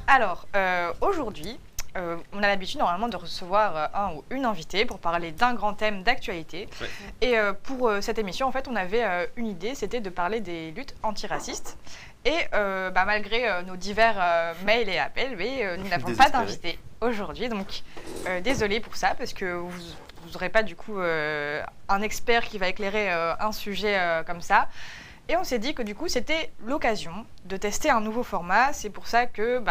Alors, aujourd'hui, on a l'habitude normalement de recevoir un ou une invitée pour parler d'un grand thème d'actualité. Ouais. Et pour cette émission, en fait, on avait une idée, c'était de parler des luttes antiracistes. Et malgré nos divers mails et appels, nous n'avons pas d'invité aujourd'hui. Donc, désolé pour ça, parce que vous n'aurez pas du coup un expert qui va éclairer un sujet comme ça. Et on s'est dit que du coup, c'était l'occasion de tester un nouveau format. C'est pour ça que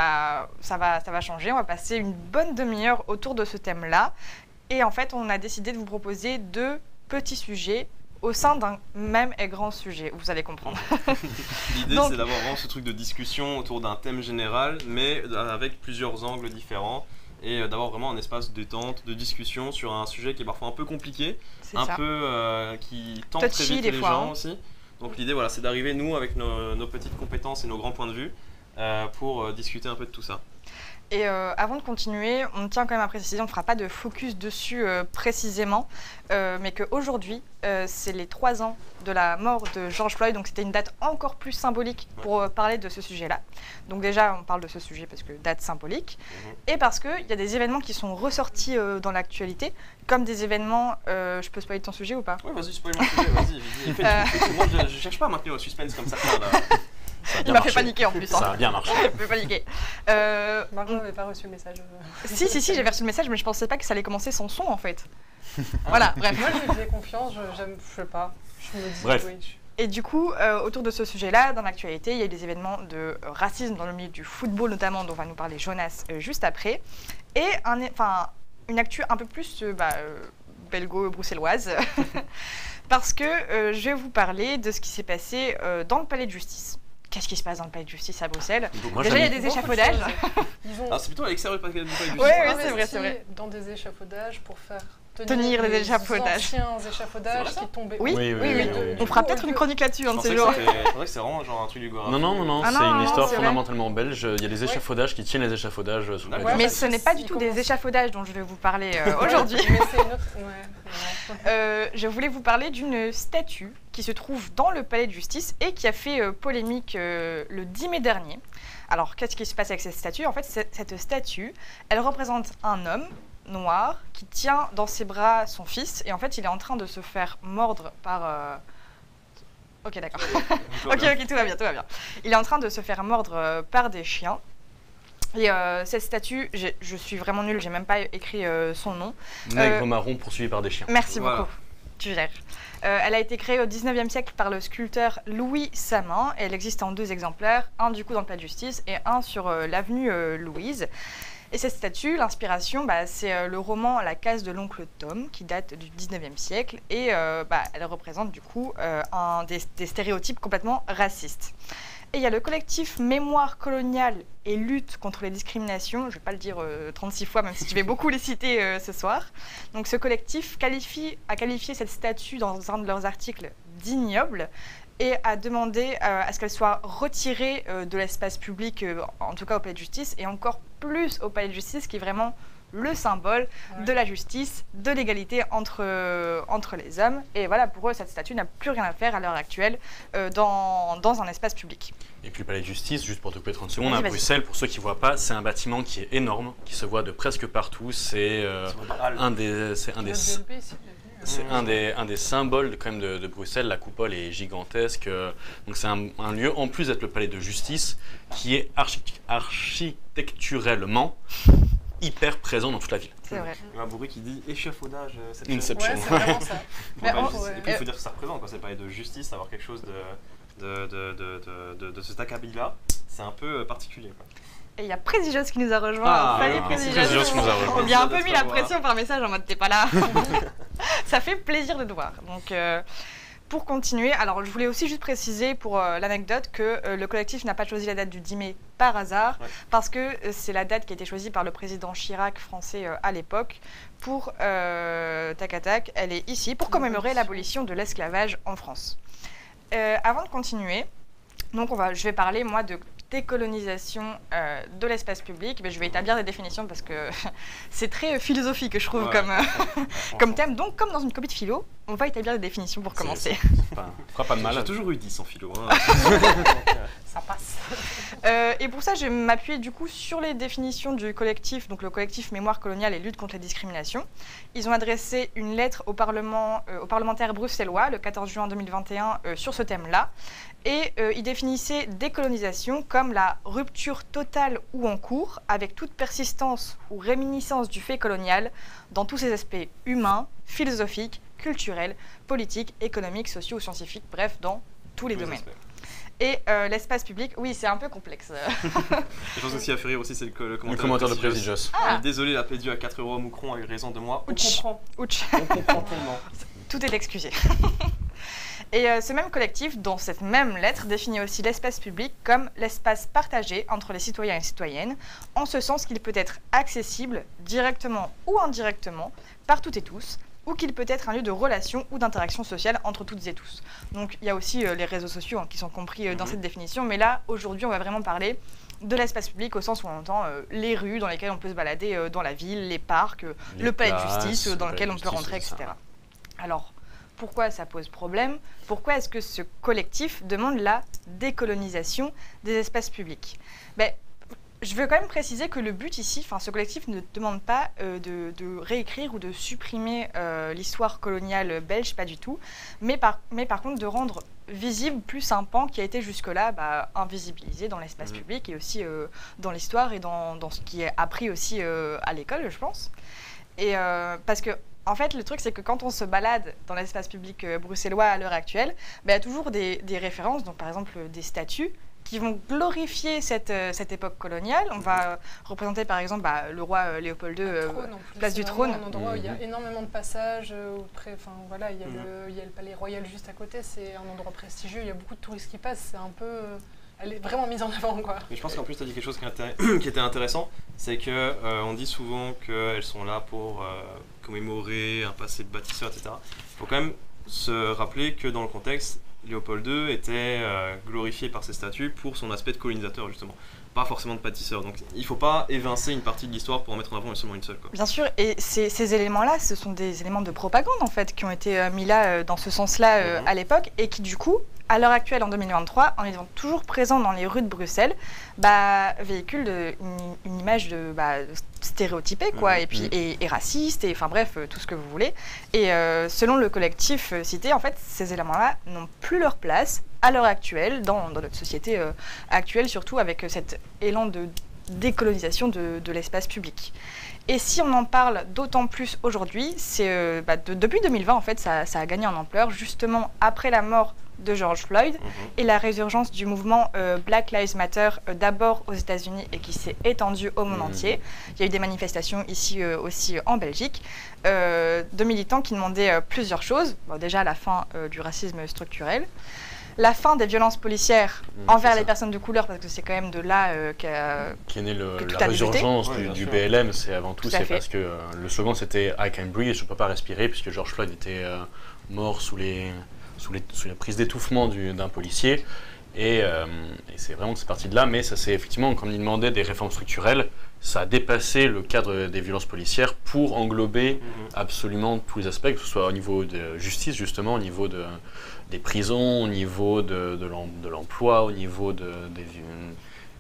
ça va changer. On va passer une bonne demi-heure autour de ce thème-là. Et en fait, on a décidé de vous proposer 2 petits sujets au sein d'un même et grand sujet. Vous allez comprendre. L'idée, c'est d'avoir vraiment ce truc de discussion autour d'un thème général, mais avec plusieurs angles différents. Et d'avoir vraiment un espace de détente, de discussion sur un sujet qui est parfois un peu compliqué, qui tente très vite les gens aussi. Donc l'idée, voilà, c'est d'arriver, nous, avec nos petites compétences et nos grands points de vue, pour discuter un peu de tout ça. Et avant de continuer, on tient quand même à préciser, on ne fera pas de focus dessus précisément, mais qu'aujourd'hui, c'est les 3 ans de la mort de George Floyd, donc c'était une date encore plus symbolique pour parler de ce sujet-là. Donc déjà, on parle de ce sujet parce que date symbolique, et parce qu'il y a des événements qui sont ressortis dans l'actualité, comme des événements... je peux spoiler ton sujet ou pas? Oui, vas-y, spoil mon sujet, vas-y. Moi, je ne cherche pas à maintenir le suspense comme ça. Il m'a fait paniquer en plus. Ça a bien marché. Il m'a fait paniquer. Margot n'avait pas reçu le message. Si, j'ai reçu le message, mais je pensais pas que ça allait commencer sans son en fait. Voilà, bref. Moi, je lui faisais confiance, je sais pas. Je me dis, bref. Oui. Et du coup, autour de ce sujet-là, dans l'actualité, il y a eu des événements de racisme dans le milieu du football notamment, dont va nous parler Jonas juste après. Et une actu un peu plus belgo-bruxelloise. Parce que je vais vous parler de ce qui s'est passé dans le palais de justice. Qu'est-ce qui se passe dans le palais de justice à Bruxelles? Déjà, il y a des échafaudages. C'est plutôt à l'extérieur du palais de justice. Oui, c'est vrai. Dans des échafaudages pour faire tenir les échafaudages. Anciens échafaudages qui tombaient. Oui. On fera peut-être une chronique là-dessus un de ces jours. C'est vrai que c'est vraiment genre un truc du Gouvernement. Non, c'est une histoire fondamentalement belge. Il y a des échafaudages qui tiennent les échafaudages sous le palais. Mais ce n'est pas du tout des échafaudages dont je vais vous parler aujourd'hui. Mais c'est une autre... Je voulais vous parler d'une statue qui se trouve dans le palais de justice et qui a fait polémique le 10 mai dernier. Alors, qu'est-ce qui se passe avec cette statue? En fait, cette statue, elle représente un homme noir qui tient dans ses bras son fils et en fait il est en train de se faire mordre par... Ok, d'accord. ok, tout va bien. Il est en train de se faire mordre par des chiens. Et cette statue, je suis vraiment nulle, j'ai même pas écrit son nom. Nègre marron poursuivi par des chiens. Merci beaucoup, tu gères. Elle a été créée au 19e siècle par le sculpteur Louis Samin. Elle existe en 2 exemplaires, un du coup dans le palais de justice et un sur l'avenue Louise. Et cette statue, l'inspiration, c'est le roman La case de l'oncle Tom, qui date du 19e siècle, et elle représente du coup des stéréotypes complètement racistes. Et il y a le collectif Mémoire coloniale et lutte contre les discriminations, je ne vais pas le dire 36 fois, même si je vais beaucoup les citer ce soir. Donc ce collectif a qualifié cette statue dans un de leurs articles d'ignoble, et a demandé à ce qu'elle soit retirée de l'espace public, en tout cas au palais de justice, et encore plus au palais de justice, qui est vraiment le symbole de la justice, de l'égalité entre les hommes. Et voilà, pour eux, cette statue n'a plus rien à faire à l'heure actuelle dans un espace public. Et puis le palais de justice, juste pour te couper 30 secondes, à Bruxelles, pour ceux qui ne voient pas, c'est un bâtiment qui est énorme, qui se voit de presque partout. C'est un des symboles quand même de Bruxelles. La coupole est gigantesque. Donc c'est un lieu, en plus d'être le palais de justice, qui est architecturellement hyper présent dans toute la ville. C'est vrai. Il y a un bruit qui dit échafaudage. Inception. Ouais, c'est vraiment ça. Et puis il faut dire que ça représente, c'est le palais de justice, avoir quelque chose de cet acabit-là, c'est un peu particulier, quoi. Et il y a Présigos qui nous a rejoint. Salut Présigos. On lui a un peu mis la pression par message en mode t'es pas là. Ça fait plaisir de te voir. Donc pour continuer, alors je voulais aussi juste préciser pour l'anecdote que le collectif n'a pas choisi la date du 10 mai par hasard, parce que c'est la date qui a été choisie par le président Chirac français à l'époque pour tac, elle est ici pour commémorer l'abolition de l'esclavage en France. Avant de continuer, donc je vais parler moi de décolonisation de l'espace public. Mais je vais établir des définitions parce que c'est très philosophique, je trouve, comme thème. Donc, comme dans une copie de philo, on va établir des définitions pour commencer. Ça fera pas de mal. J'ai toujours eu 10 en philo. Hein. Ça passe. Et pour ça, je vais m'appuyer du coup sur les définitions du collectif, donc le collectif Mémoire coloniale et lutte contre les discriminations. Ils ont adressé une lettre aux parlementaires bruxellois le 14 juin 2021 sur ce thème-là. Et ils définissaient décolonisation comme la rupture totale ou en cours avec toute persistance ou réminiscence du fait colonial dans tous ses aspects humains, philosophiques, culturels, politiques, économiques, sociaux ou scientifiques, bref, dans tous les domaines. Et l'espace public, oui, c'est un peu complexe. Je pense que ce qui a fait rire aussi, c'est le commentaire de Présidios. Désolé, la PDU à 4 € à Moucron a eu raison de moi. On comprend. On comprend tellement. Tout est excusé. Et ce même collectif, dans cette même lettre, définit aussi l'espace public comme l'espace partagé entre les citoyens et citoyennes, en ce sens qu'il peut être accessible directement ou indirectement par toutes et tous, ou qu'il peut être un lieu de relation ou d'interaction sociale entre toutes et tous. Donc il y a aussi les réseaux sociaux qui sont compris dans cette définition, mais là, aujourd'hui, on va vraiment parler de l'espace public au sens où on entend les rues dans lesquelles on peut se balader dans la ville, les parcs, le palais de justice dans lequel on peut rentrer, etc. Alors, pourquoi ça pose problème? Pourquoi est-ce que ce collectif demande la décolonisation des espaces publics? Je veux quand même préciser que le but ici, ce collectif ne demande pas de réécrire ou de supprimer l'histoire coloniale belge, pas du tout, mais par contre de rendre visible plus un pan qui a été jusque-là invisibilisé dans l'espace public et aussi dans l'histoire et dans ce qui est appris aussi à l'école, je pense. Et parce que en fait, le truc, c'est que quand on se balade dans l'espace public bruxellois à l'heure actuelle, il y a toujours des références, donc par exemple des statues, qui vont glorifier cette époque coloniale. On va représenter par exemple le roi Léopold II, place du Trône. C'est un endroit où il y a énormément de passages, il y a le palais royal juste à côté, c'est un endroit prestigieux, il y a beaucoup de touristes qui passent, c'est un peu... Elle est vraiment mise en avant, quoi. Mais je pense qu'en plus, tu as dit quelque chose qui était intéressant, c'est que on dit souvent qu'elles sont là pour commémorer un passé de bâtisseur, etc. Il faut quand même se rappeler que dans le contexte, Léopold II était glorifié par ses statues pour son aspect de colonisateur, justement. Pas forcément de bâtisseur. Donc il ne faut pas évincer une partie de l'histoire pour en mettre en avant seulement une seule, quoi. Bien sûr, et ces éléments-là, ce sont des éléments de propagande, en fait, qui ont été mis là, dans ce sens-là, à l'époque, et qui, du coup, à l'heure actuelle, en 2023, en étant toujours présents dans les rues de Bruxelles, véhiculent une image stéréotypée, quoi, et puis et raciste, et enfin bref, tout ce que vous voulez. Et selon le collectif cité, en fait, ces éléments-là n'ont plus leur place à l'heure actuelle, dans notre société actuelle, surtout avec cet élan de décolonisation de l'espace public. Et si on en parle d'autant plus aujourd'hui, c'est depuis 2020, en fait, ça a gagné en ampleur, justement après la mort de George Floyd et la résurgence du mouvement Black Lives Matter d'abord aux États-Unis et qui s'est étendu au monde entier. Il y a eu des manifestations ici aussi en Belgique de militants qui demandaient plusieurs choses. Déjà la fin du racisme structurel, la fin des violences policières envers les personnes de couleur, parce que c'est quand même de là qui est née la résurgence du BLM. C'est avant tout, parce que le slogan c'était I can breathe, je ne peux pas respirer, puisque George Floyd était mort sous la prise d'étouffement d'un policier. Et c'est vraiment que c'est parti de là, mais ça c'est effectivement, comme il demandait, des réformes structurelles. Ça a dépassé le cadre des violences policières pour englober absolument tous les aspects, que ce soit au niveau de justice, justement, au niveau des prisons, au niveau de l'emploi, au niveau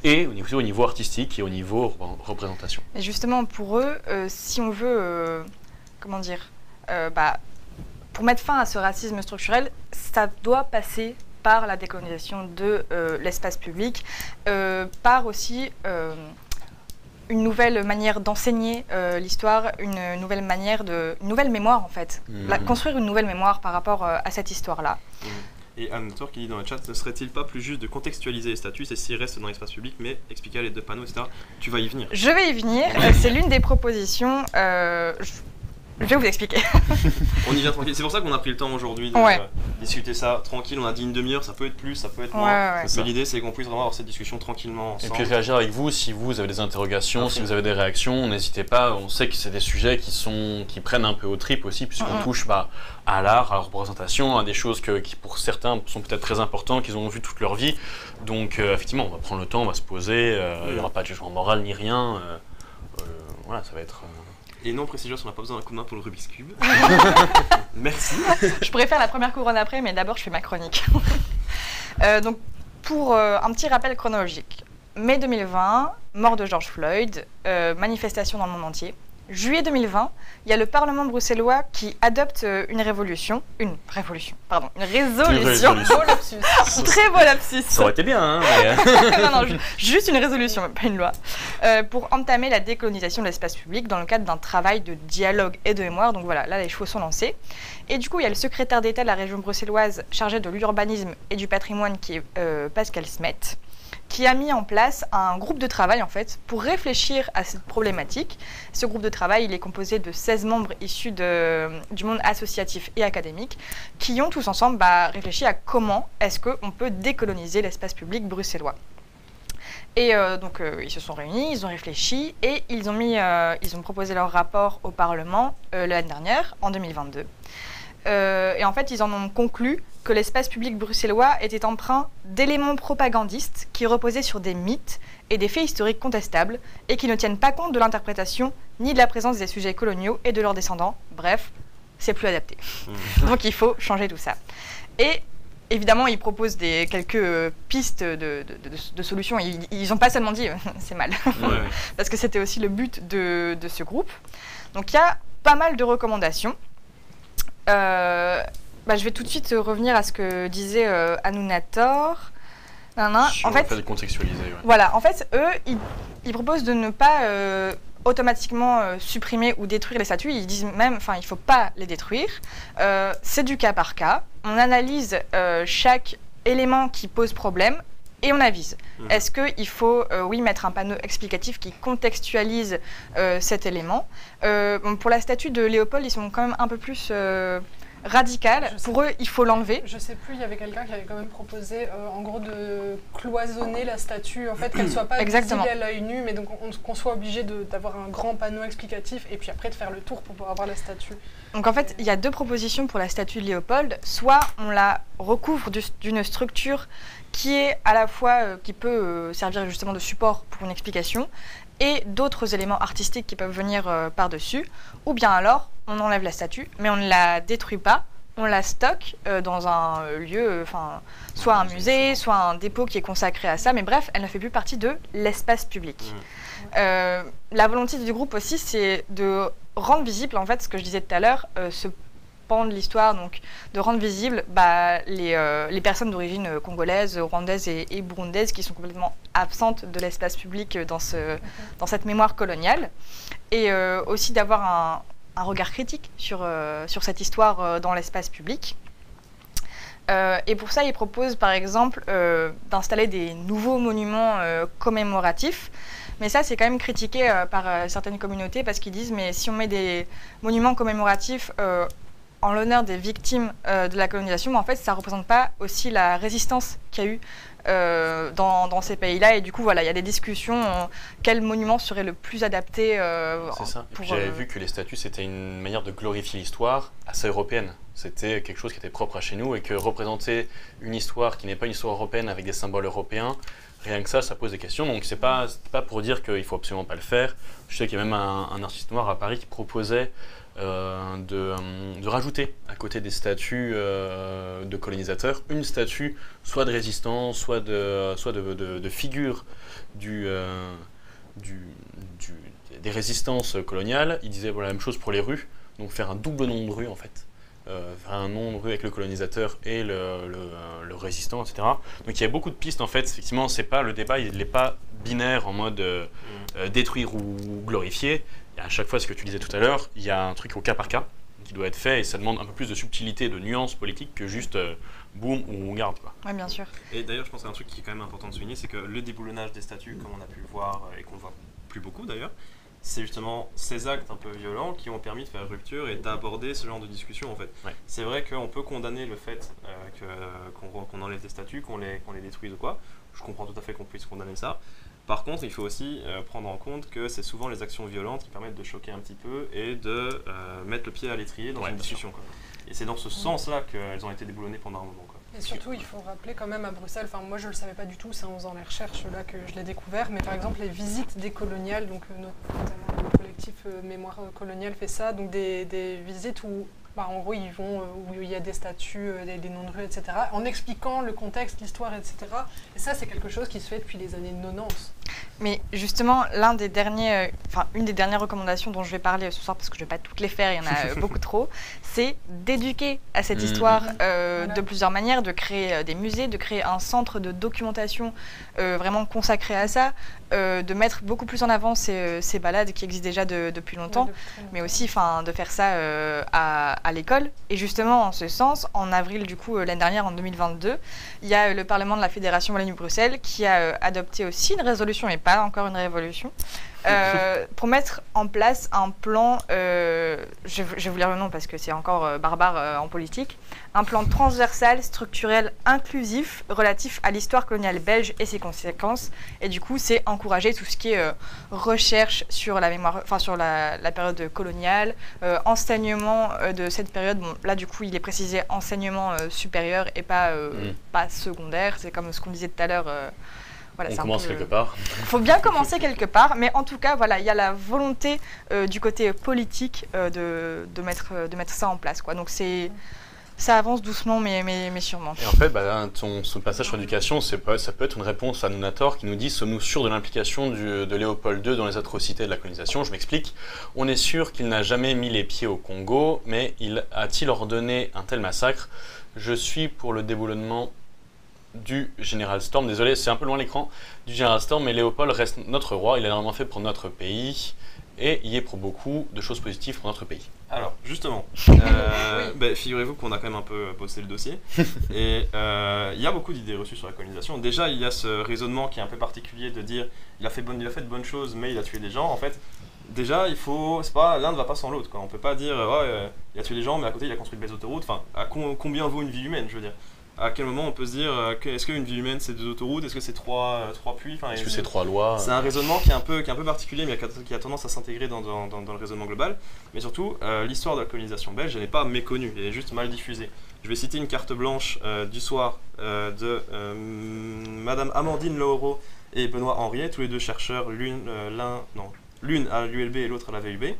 et au niveau artistique et au niveau représentation. Et justement, pour eux, si on veut, pour mettre fin à ce racisme structurel, ça doit passer par la décolonisation de l'espace public, par aussi une nouvelle manière d'enseigner l'histoire, une nouvelle mémoire en fait. Construire une nouvelle mémoire par rapport à cette histoire-là. Et Anne Notor qui dit dans le chat, ne serait-il pas plus juste de contextualiser les statuts, c'est s'ils restent dans l'espace public, mais expliquer les deux panneaux, etc. Tu vas y venir. Je vais y venir. C'est l'une des propositions. Je vais vous expliquer. On y vient tranquille. C'est pour ça qu'on a pris le temps aujourd'hui de discuter ça tranquille. On a dit une demi-heure, ça peut être plus, ça peut être moins. Mais l'idée, c'est qu'on puisse vraiment avoir cette discussion tranquillement ensemble. Et puis réagir avec vous si vous avez des interrogations, si vous avez des réactions, n'hésitez pas. On sait que c'est des sujets qui prennent un peu aux tripes aussi, puisqu'on touche à l'art, à la représentation, à des choses qui pour certains sont peut-être très importantes, qu'ils ont vu toute leur vie. Donc effectivement, on va prendre le temps, on va se poser. Il n'y aura pas de jugement moral ni rien. Voilà, ça va être... Et non, Prestigious, on n'a pas besoin d'un coup de main pour le Rubik's Cube. Merci. Je pourrais faire la première couronne après, mais d'abord je fais ma chronique. Donc pour un petit rappel chronologique. Mai 2020, mort de George Floyd, manifestation dans le monde entier. Juillet 2020, il y a le Parlement bruxellois qui adopte une résolution. Beau lapsus. Très beau lapsus. Ça aurait été bien, hein. Non, juste une résolution, pas une loi. Pour entamer la décolonisation de l'espace public dans le cadre d'un travail de dialogue et de mémoire. Donc voilà, là les chevaux sont lancés. Et du coup, il y a le secrétaire d'État de la région bruxelloise chargé de l'urbanisme et du patrimoine qui est Pascal Smet, qui a mis en place un groupe de travail en fait pour réfléchir à cette problématique. Ce groupe de travail, il est composé de 16 membres issus du monde associatif et académique qui ont tous ensemble réfléchi à comment est-ce qu'on peut décoloniser l'espace public bruxellois. Et donc ils se sont réunis, ils ont réfléchi et ils ont proposé leur rapport au Parlement l'année dernière, en 2022. Et en fait, ils en ont conclu que l'espace public bruxellois était empreint d'éléments propagandistes qui reposaient sur des mythes et des faits historiques contestables et qui ne tiennent pas compte de l'interprétation ni de la présence des sujets coloniaux et de leurs descendants. Bref, c'est plus adapté. Donc il faut changer tout ça. Et évidemment, ils proposent quelques pistes de solutions. Ils n'ont pas seulement dit c'est mal, parce que c'était aussi le but de ce groupe. Donc il y a pas mal de recommandations. Je vais tout de suite revenir à ce que disait Anounator. En fait, de contextualiser. Voilà, en fait, eux, ils proposent de ne pas automatiquement supprimer ou détruire les statuts. Ils disent même, il ne faut pas les détruire. C'est du cas par cas. On analyse chaque élément qui pose problème et on avise. Est-ce qu'il faut, mettre un panneau explicatif qui contextualise cet élément. Pour la statue de Léopold, ils sont quand même un peu plus radicales. Pour eux, il faut l'enlever. Je sais plus, il y avait quelqu'un qui avait quand même proposé, en gros, de cloisonner la statue, en fait, qu'elle ne soit pas visible à l'œil nu, mais donc qu'on soit obligé d'avoir un grand panneau explicatif et puis après de faire le tour pour pouvoir avoir la statue. Donc en fait, il y a deux propositions pour la statue de Léopold. Soit on la recouvre d'une structure qui est à la fois, qui peut servir justement de support pour une explication, et d'autres éléments artistiques qui peuvent venir par-dessus, ou bien alors on enlève la statue, mais on ne la détruit pas, on la stocke dans un lieu, soit un musée, soit un dépôt qui est consacré à ça, mais bref, elle ne fait plus partie de l'espace public. La volonté du groupe aussi, c'est de rendre visible, en fait, ce que je disais tout à l'heure, ce pan de l'histoire, donc de rendre visible les personnes d'origine congolaise, rwandaise et burundaise qui sont complètement absentes de l'espace public dans cette mémoire coloniale, et aussi d'avoir un regard critique sur cette histoire dans l'espace public. Et pour ça, ils proposent par exemple d'installer des nouveaux monuments commémoratifs. Mais ça, c'est quand même critiqué par certaines communautés parce qu'ils disent mais si on met des monuments commémoratifs en l'honneur des victimes de la colonisation, en fait, ça ne représente pas aussi la résistance qu'il y a eu dans ces pays-là. Et du coup, voilà, il y a des discussions quel monument serait le plus adapté C'est ça. Et puis j'avais vu que les statues, c'était une manière de glorifier l'histoire assez européenne. C'était quelque chose qui était propre à chez nous et que représenter une histoire qui n'est pas une histoire européenne avec des symboles européens, rien que ça pose des questions. Donc c'est pas pour dire qu'il faut absolument pas le faire. Je sais qu'il y a même un artiste noir à Paris qui proposait de rajouter à côté des statues de colonisateurs une statue soit de résistants, soit de figures des résistances coloniales. Il disait la même chose pour les rues, donc faire un double nom de rue en fait. Faire un nom de rue avec le colonisateur et le résistant, etc. Donc il y a beaucoup de pistes en fait. Effectivement, le débat il n'est pas binaire en mode détruire ou glorifier. Et à chaque fois, ce que tu disais tout à l'heure, il y a un truc au cas par cas qui doit être fait et ça demande un peu plus de subtilité, de nuances politiques que juste boum ou on garde. Oui, bien sûr. Et d'ailleurs, je pense qu'un truc qui est quand même important de souligner, c'est que le déboulonnage des statues, comme on a pu le voir et qu'on ne voit plus beaucoup d'ailleurs, c'est justement ces actes un peu violents qui ont permis de faire rupture et d'aborder ce genre de discussion en fait. Ouais. C'est vrai qu'on peut condamner le fait qu'on enlève des statues, qu'on les détruise ou quoi. Je comprends tout à fait qu'on puisse condamner ça. Par contre, il faut aussi prendre en compte que c'est souvent les actions violentes qui permettent de choquer un petit peu et de mettre le pied à l'étrier dans une discussion. Quoi. Et c'est dans ce sens-là qu'elles ont été déboulonnées pendant un moment. Quoi. Et surtout, il faut rappeler quand même à Bruxelles, enfin moi je ne le savais pas du tout, c'est en faisant les recherches là que je l'ai découvert, mais par exemple les visites décoloniales, donc notamment le collectif Mémoire coloniale fait ça, donc des visites où en gros ils vont où il y a des statues, des noms de rues, etc., en expliquant le contexte, l'histoire, etc. Et ça c'est quelque chose qui se fait depuis les années 90. Mais justement, une des dernières recommandations dont je vais parler ce soir, parce que je ne vais pas toutes les faire, il y en a beaucoup trop, c'est d'éduquer à cette histoire de plusieurs manières, de créer des musées, de créer un centre de documentation vraiment consacré à ça, de mettre beaucoup plus en avant ces balades qui existent déjà depuis longtemps, mais aussi de faire ça à l'école. Et justement, en ce sens, en avril, du coup, l'année dernière, en 2022, il y a le Parlement de la Fédération Wallonie-Bruxelles qui a adopté aussi une résolution, mais pas encore une révolution, pour mettre en place un plan, je vais vous lire le nom parce que c'est encore barbare en politique, un plan transversal, structurel, inclusif, relatif à l'histoire coloniale belge et ses conséquences. Et du coup, c'est encourager tout ce qui est recherche sur la mémoire, sur la période coloniale, enseignement de cette période. Bon, là, du coup, il est précisé enseignement supérieur et pas secondaire. C'est comme ce qu'on disait tout à l'heure. Voilà, on commence quelque part. Il faut bien commencer quelque part, mais en tout cas, voilà, il y a la volonté du côté politique de mettre ça en place, quoi. Donc ça avance doucement, mais sûrement. Et en fait, son passage sur l'éducation, ça peut être une réponse à Nunator qui nous dit « Sommes-nous sûrs de l'implication de Léopold II dans les atrocités de la colonisation ?» Je m'explique. On est sûr qu'il n'a jamais mis les pieds au Congo, mais a-t-il ordonné un tel massacre? Je suis pour le déboulonnement du Général Storm, désolé c'est un peu loin l'écran, du Général Storm, mais Léopold reste notre roi, il a énormément fait pour notre pays et il est pour beaucoup de choses positives pour notre pays. Alors justement, figurez-vous qu'on a quand même un peu bossé le dossier et il y a beaucoup d'idées reçues sur la colonisation. Déjà il y a ce raisonnement qui est un peu particulier de dire il a fait de bonnes choses mais il a tué des gens. En fait déjà l'un ne va pas sans l'autre, quoi. On peut pas dire il a tué des gens mais à côté il a construit de belles autoroutes. Enfin, combien vaut une vie humaine, je veux dire. À quel moment on peut se dire est-ce qu'une vie humaine c'est 2 autoroutes, est-ce que c'est 3 puits, est-ce que c'est 3 lois? C'est un raisonnement qui est un peu particulier mais qui a tendance à s'intégrer dans le raisonnement global. Mais surtout, l'histoire de la colonisation belge elle n'est pas méconnue, elle est juste mal diffusée. Je vais citer une carte blanche du soir de Madame Amandine Lauro et Benoît Henriet, tous les deux chercheurs, l'une à l'ULB et l'autre à la VUB,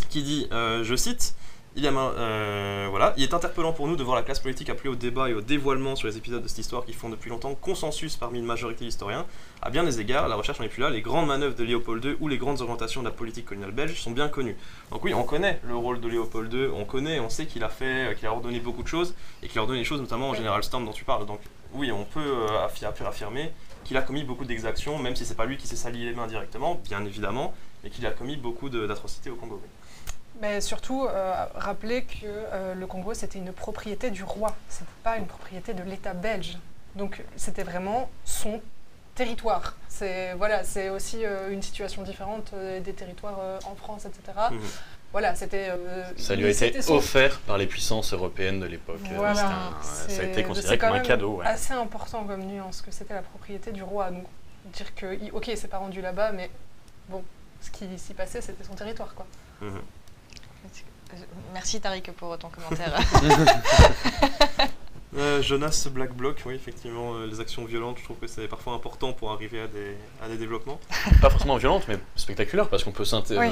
qui dit, je cite, il est interpellant pour nous de voir la classe politique appeler au débat et au dévoilement sur les épisodes de cette histoire qui font depuis longtemps consensus parmi une majorité d'historiens. À bien des égards, la recherche n'en est plus là, les grandes manœuvres de Léopold II ou les grandes orientations de la politique coloniale belge sont bien connues. Donc oui, on connaît le rôle de Léopold II, on sait qu'il a ordonné beaucoup de choses et qu'il a ordonné des choses notamment au Général Storm dont tu parles. Donc oui, on peut affirmer qu'il a commis beaucoup d'exactions, même si c'est pas lui qui s'est sali les mains directement, bien évidemment, mais qu'il a commis beaucoup d'atrocités au Congo. Mais surtout, rappeler que le Congo, c'était une propriété du roi, c'était pas une propriété de l'État belge. Donc c'était vraiment son territoire. C'est aussi une situation différente des territoires en France, etc. Voilà, c'était... ça lui a été offert par les puissances européennes de l'époque. Voilà, ça a été considéré comme un cadeau. C'est assez important comme nuance, que c'était la propriété du roi. Donc dire que, ok, c'est pas rendu là-bas, mais bon, ce qui s'y passait, c'était son territoire, quoi. Merci Tariq pour ton commentaire. Jonas Black Bloc, oui effectivement, les actions violentes, je trouve que c'est parfois important pour arriver à des développements. Pas forcément violentes, mais spectaculaires, parce qu'on peut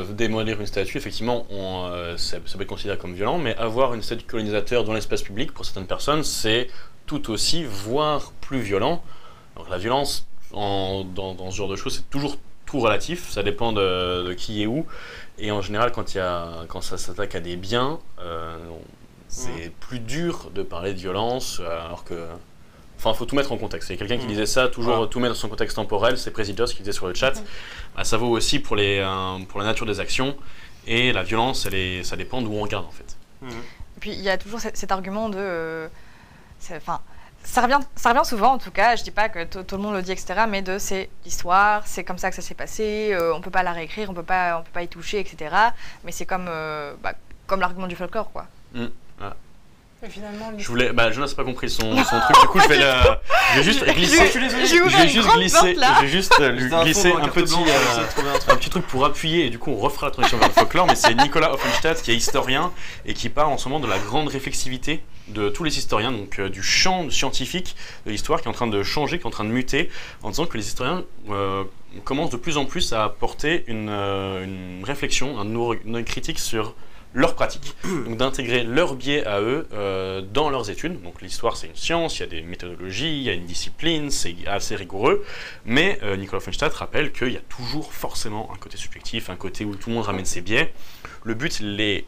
démolir une statue, effectivement, ça peut être considéré comme violent, mais avoir une statue de colonisateur dans l'espace public, pour certaines personnes, c'est tout aussi, voire plus violent. Donc la violence, dans ce genre de choses, c'est toujours tout relatif, ça dépend de qui est où. Et en général, quand ça s'attaque à des biens, c'est plus dur de parler de violence, alors que... Enfin, il faut tout mettre en contexte. Il y a quelqu'un qui disait ça, toujours tout mettre dans son contexte temporel, c'est Présidios qui disait sur le chat. Ça vaut aussi pour la nature des actions, et la violence, ça dépend d'où on regarde, en fait. Et puis, il y a toujours cet argument de... Ça revient souvent en tout cas, je dis pas que tout le monde le dit, etc. Mais c'est l'histoire, c'est comme ça que ça s'est passé, on peut pas la réécrire, on peut pas y toucher, etc. Mais c'est comme l'argument du folklore, quoi. Mais finalement, Jonas n'a pas compris son truc, du coup je vais juste glisser. Je vais juste glisser un petit truc pour appuyer, et du coup on refera la transition vers le folklore, mais c'est Nicolas Offenstadt qui est historien et qui parle en ce moment de la grande réflexivité de tous les historiens, donc du champ scientifique de l'histoire qui est en train de changer, qui est en train de muter, en disant que les historiens commencent de plus en plus à apporter une réflexion, une critique sur leur pratique, donc d'intégrer leur biais à eux dans leurs études. Donc l'histoire c'est une science, il y a des méthodologies, il y a une discipline, c'est assez rigoureux, mais Nicolas Offenstadt rappelle qu'il y a toujours forcément un côté subjectif, un côté où tout le monde ramène ses biais. Le but c'est de les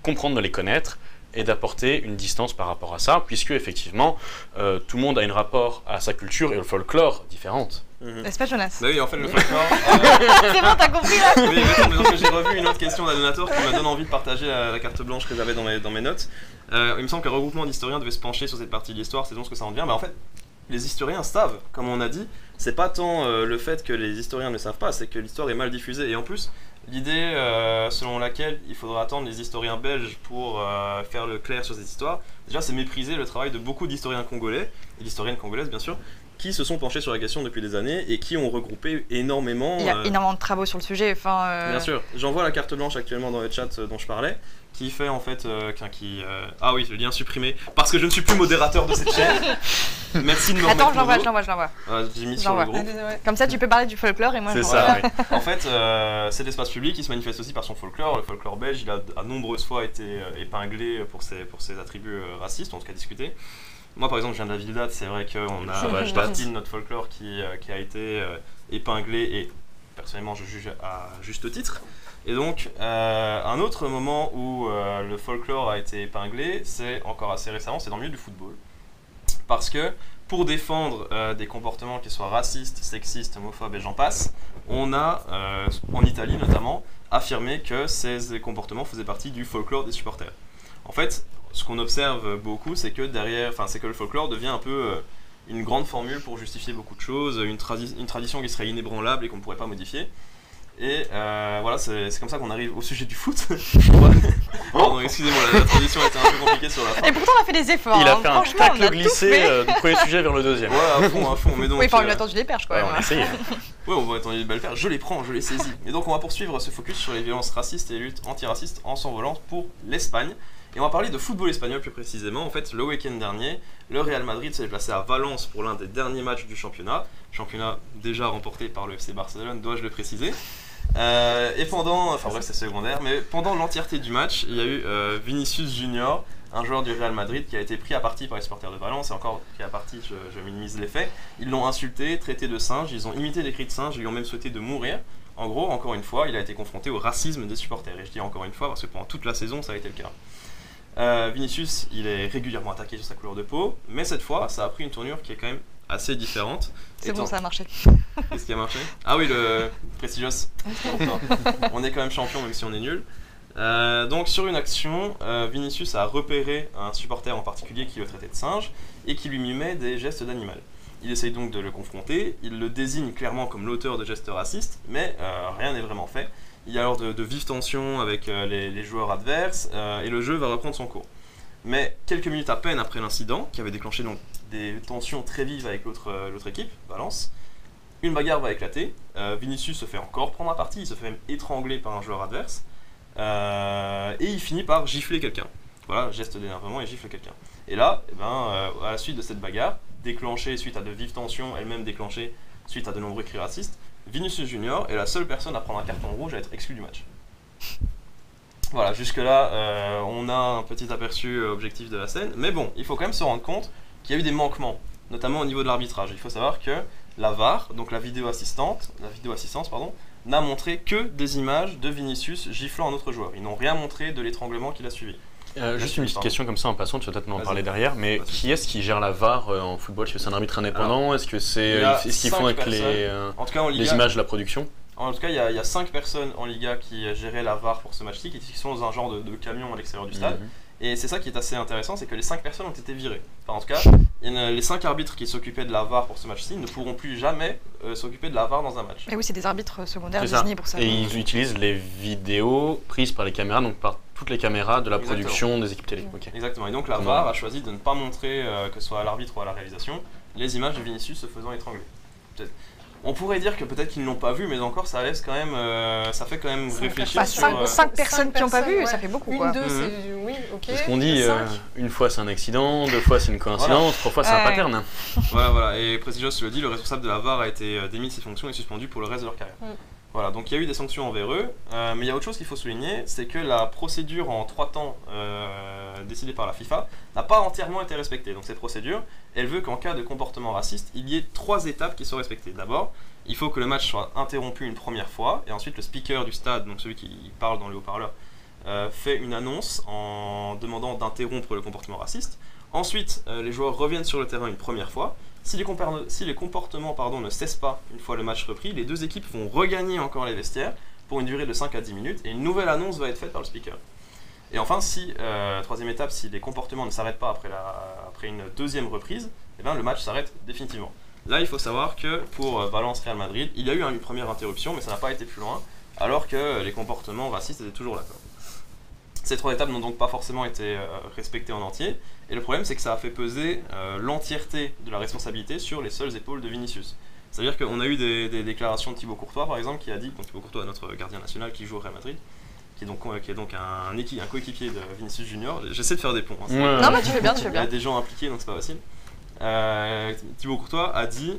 comprendre, de les connaître, et d'apporter une distance par rapport à ça, puisque effectivement tout le monde a un rapport à sa culture et au folklore différente. N'est-ce pas, Jonas? Bah oui, en fait, le folklore. C'est bon, t'as compris là? Oui, mais donc, j'ai revu une autre question d'un donateur qui m'a donné envie de partager la carte blanche que j'avais dans mes notes. Il me semble qu'un regroupement d'historiens devait se pencher sur cette partie de l'histoire, c'est donc ce que ça en devient. Bah, en fait, les historiens savent, comme on a dit, c'est pas tant le fait que les historiens ne savent pas, c'est que l'histoire est mal diffusée. Et en plus, l'idée selon laquelle il faudra attendre les historiens belges pour faire le clair sur cette histoire, déjà c'est mépriser le travail de beaucoup d'historiens congolais, et d'historiennes congolaises bien sûr, qui se sont penchés sur la question depuis des années et qui ont regroupé énormément... Il y a énormément de travaux sur le sujet. Bien sûr. J'envoie la carte blanche actuellement dans le chat dont je parlais, qui fait en fait... Ah oui, le lien supprimé, parce que je ne suis plus modérateur de cette chaîne. Merci de me remettre. Attends, je l'envoie. J'ai mis sur le groupe. Comme ça, tu peux parler du folklore et moi je l'envoie. C'est ça, oui. En fait, c'est l'espace public qui se manifeste aussi par son folklore. Le folklore belge, il a à nombreuses fois été épinglé pour ses attributs racistes, en tout cas discutés. Moi, par exemple, je viens de la ville d'Ath, c'est vrai qu'on a une partie de notre folklore qui a été épinglée et personnellement, je juge à juste titre. Et donc, un autre moment où le folklore a été épinglé, c'est encore assez récemment, c'est dans le milieu du football. Parce que pour défendre des comportements qui soient racistes, sexistes, homophobes et j'en passe, on a, en Italie notamment, affirmé que ces comportements faisaient partie du folklore des supporters. En fait, ce qu'on observe beaucoup, c'est que c'est que le folklore devient un peu une grande formule pour justifier beaucoup de choses, une tradition qui serait inébranlable et qu'on ne pourrait pas modifier. Et voilà, c'est comme ça qu'on arrive au sujet du foot. Pardon, excusez-moi, la transition était un peu compliquée sur la fin. Et pourtant, on a fait des efforts. Il a fait un tacle glissé du premier sujet vers le deuxième. Ouais, à fond. Mais donc, oui, on a attendu les perches quand même. On a essayé. Oui, on va attendre les belles perches. Je les prends, je les saisis. Et donc, on va poursuivre ce focus sur les violences racistes et les luttes antiracistes en s'envolant pour l'Espagne. Et on va parler de football espagnol plus précisément. En fait, le week-end dernier, le Real Madrid s'est déplacé à Valence pour l'un des derniers matchs du championnat. Championnat déjà remporté par le FC Barcelone, dois-je le préciser. Et c'est secondaire, mais pendant l'entièreté du match, il y a eu Vinicius Junior, un joueur du Real Madrid qui a été pris à partie par les supporters de Valence, et encore pris à partie, je minimise les faits. Ils l'ont insulté, traité de singe, ils ont imité les cris de singe, ils lui ont même souhaité de mourir. En gros, encore une fois, il a été confronté au racisme des supporters, et je dis encore une fois parce que pendant toute la saison, ça a été le cas. Vinicius, il est régulièrement attaqué sur sa couleur de peau, mais cette fois, ça a pris une tournure qui est quand même assez différente. C'est bon, ça a marché. Qu'est-ce qui a marché? Ah oui, le Prestigious. On est quand même champion, même si on est nul. Donc sur une action, Vinicius a repéré un supporter en particulier qui le traitait de singe et qui lui mimait des gestes d'animal. Il essaye donc de le confronter, il le désigne clairement comme l'auteur de gestes racistes, mais rien n'est vraiment fait. Il y a alors de vives tensions avec les joueurs adverses et le jeu va reprendre son cours. Mais quelques minutes à peine après l'incident, qui avait déclenché donc des tensions très vives avec l'autre équipe, Valence, une bagarre va éclater. Vinicius se fait encore prendre à partie, il se fait même étrangler par un joueur adverse et il finit par gifler quelqu'un. Voilà, geste d'énervement, il gifle quelqu'un. Et là, à la suite de cette bagarre, déclenchée suite à de vives tensions, elle-même déclenchée suite à de nombreux cris racistes, Vinicius Junior est la seule personne à prendre un carton rouge à être exclu du match. Voilà, jusque-là, on a un petit aperçu objectif de la scène, mais bon, il faut quand même se rendre compte qu'il y a eu des manquements, notamment au niveau de l'arbitrage. Il faut savoir que la VAR, donc la vidéo assistance, n'a montré que des images de Vinicius giflant un autre joueur. Ils n'ont rien montré de l'étranglement qu'il a suivi. Juste une petite question comme ça en passant, tu vas peut-être nous en parler derrière, mais qui est-ce qui gère la VAR en football? Est-ce que c'est un arbitre indépendant? Est-ce que c'est ce qu'ils font avec les images de la production? En tout cas, il y a 5 personnes en Liga qui géraient la VAR pour ce match-ci, qui sont dans un genre de camion à l'extérieur du stade. Et c'est ça qui est assez intéressant, c'est que les 5 personnes ont été virées. Enfin, en tout cas, les 5 arbitres qui s'occupaient de la VAR pour ce match-ci ne pourront plus jamais s'occuper de la VAR dans un match. Et oui, c'est des arbitres secondaires désignés pour ça. Et ils utilisent les vidéos prises par les caméras, donc par toutes les caméras de la production des équipes télé. Okay. Exactement, et donc la VAR a choisi de ne pas montrer, que ce soit à l'arbitre ou à la réalisation, les images de Vinicius se faisant étrangler. On pourrait dire que peut-être qu'ils ne l'ont pas vu, mais encore ça laisse quand même, ça fait quand même réfléchir sur... 5 personnes qui n'ont pas vu, ça fait beaucoup quoi. Oui, ok. C'est ce qu'on dit, une fois c'est un accident, 2 fois c'est une coïncidence, 3 fois c'est un pattern. Voilà, et Precious le dit, le responsable de la VAR a été démis de ses fonctions et suspendu pour le reste de leur carrière. Voilà, donc il y a eu des sanctions envers eux, mais il y a autre chose qu'il faut souligner, c'est que la procédure en 3 temps décidée par la FIFA n'a pas entièrement été respectée. Donc cette procédure, elle veut qu'en cas de comportement raciste, il y ait 3 étapes qui soient respectées. D'abord, il faut que le match soit interrompu une première fois, et ensuite le speaker du stade, donc celui qui parle dans le haut-parleur, fait une annonce en demandant d'interrompre le comportement raciste. Ensuite, les joueurs reviennent sur le terrain une première fois. Si les comportements ne cessent pas une fois le match repris, les 2 équipes vont regagner encore les vestiaires pour une durée de 5 à 10 minutes et une nouvelle annonce va être faite par le speaker. Et enfin, troisième étape, si les comportements ne s'arrêtent pas après une deuxième reprise, eh bien, le match s'arrête définitivement. Là, il faut savoir que pour Valence-Real Madrid, il y a eu une première interruption, mais ça n'a pas été plus loin, alors que les comportements racistes étaient toujours là. Ces 3 étapes n'ont donc pas forcément été respectées en entier, et le problème c'est que ça a fait peser l'entièreté de la responsabilité sur les seules épaules de Vinicius. C'est-à-dire qu'on a eu des déclarations de Thibaut Courtois par exemple, qui a dit, Thibaut Courtois, notre gardien national qui joue au Real Madrid, qui est donc un coéquipier de Vinicius Junior. J'essaie de faire des ponts. Non mais tu fais bien, Il y a des gens impliqués donc c'est pas facile. Thibaut Courtois a dit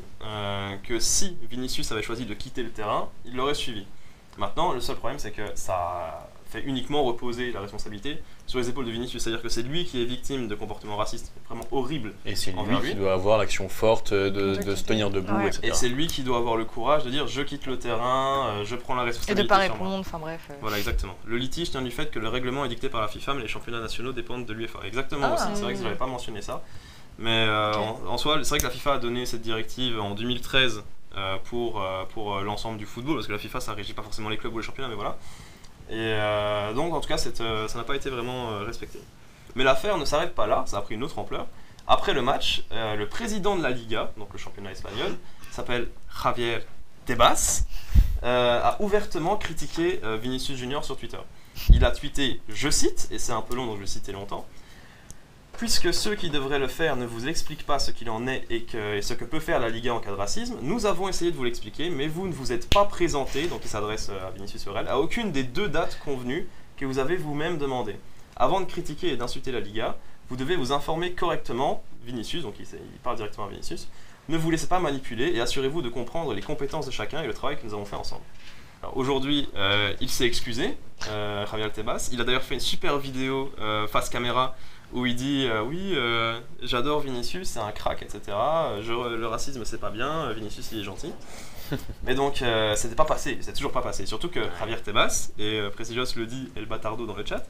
que si Vinicius avait choisi de quitter le terrain, il l'aurait suivi. Maintenant, le seul problème c'est que ça fait uniquement reposer la responsabilité sur les épaules de Vinicius, c'est-à-dire que c'est lui qui est victime de comportements racistes vraiment horribles. Et c'est lui qui doit avoir l'action forte de se tenir debout, etc. Et c'est lui qui doit avoir le courage de dire je quitte le terrain, je prends la responsabilité. Et de pas répondre, enfin bref. Voilà, exactement. Le litige tient du fait que le règlement est dicté par la FIFA, mais les championnats nationaux dépendent de l'UEFA. Exactement aussi, c'est vrai que je n'avais pas mentionné ça. Mais en soi, c'est vrai que la FIFA a donné cette directive en 2013 pour l'ensemble du football, parce que la FIFA ça régit pas forcément les clubs ou les championnats, mais voilà. Et donc en tout cas ça n'a pas été vraiment respecté. Mais l'affaire ne s'arrête pas là, ça a pris une autre ampleur. Après le match, le président de la Liga, donc le championnat espagnol, s'appelle Javier Tebas, a ouvertement critiqué Vinicius Junior sur Twitter. Il a tweeté, je cite, et c'est un peu long donc je vais citer longtemps: puisque ceux qui devraient le faire ne vous expliquent pas ce qu'il en est et ce que peut faire la Liga en cas de racisme, nous avons essayé de vous l'expliquer, mais vous ne vous êtes pas présenté, donc il s'adresse à Vinicius Junior, à aucune des 2 dates convenues que vous avez vous-même demandées. Avant de critiquer et d'insulter la Liga, vous devez vous informer correctement, Vinicius, donc il parle directement à Vinicius, ne vous laissez pas manipuler et assurez-vous de comprendre les compétences de chacun et le travail que nous avons fait ensemble. Aujourd'hui, il s'est excusé, Javier Tebas, il a d'ailleurs fait une super vidéo face caméra où il dit oui, j'adore Vinicius, c'est un crack, etc. Le racisme c'est pas bien, Vinicius il est gentil. Mais donc c'était pas passé, c'est toujours pas passé. Surtout que Javier Tebas, et Precious le dit, et le Batardo dans le chat,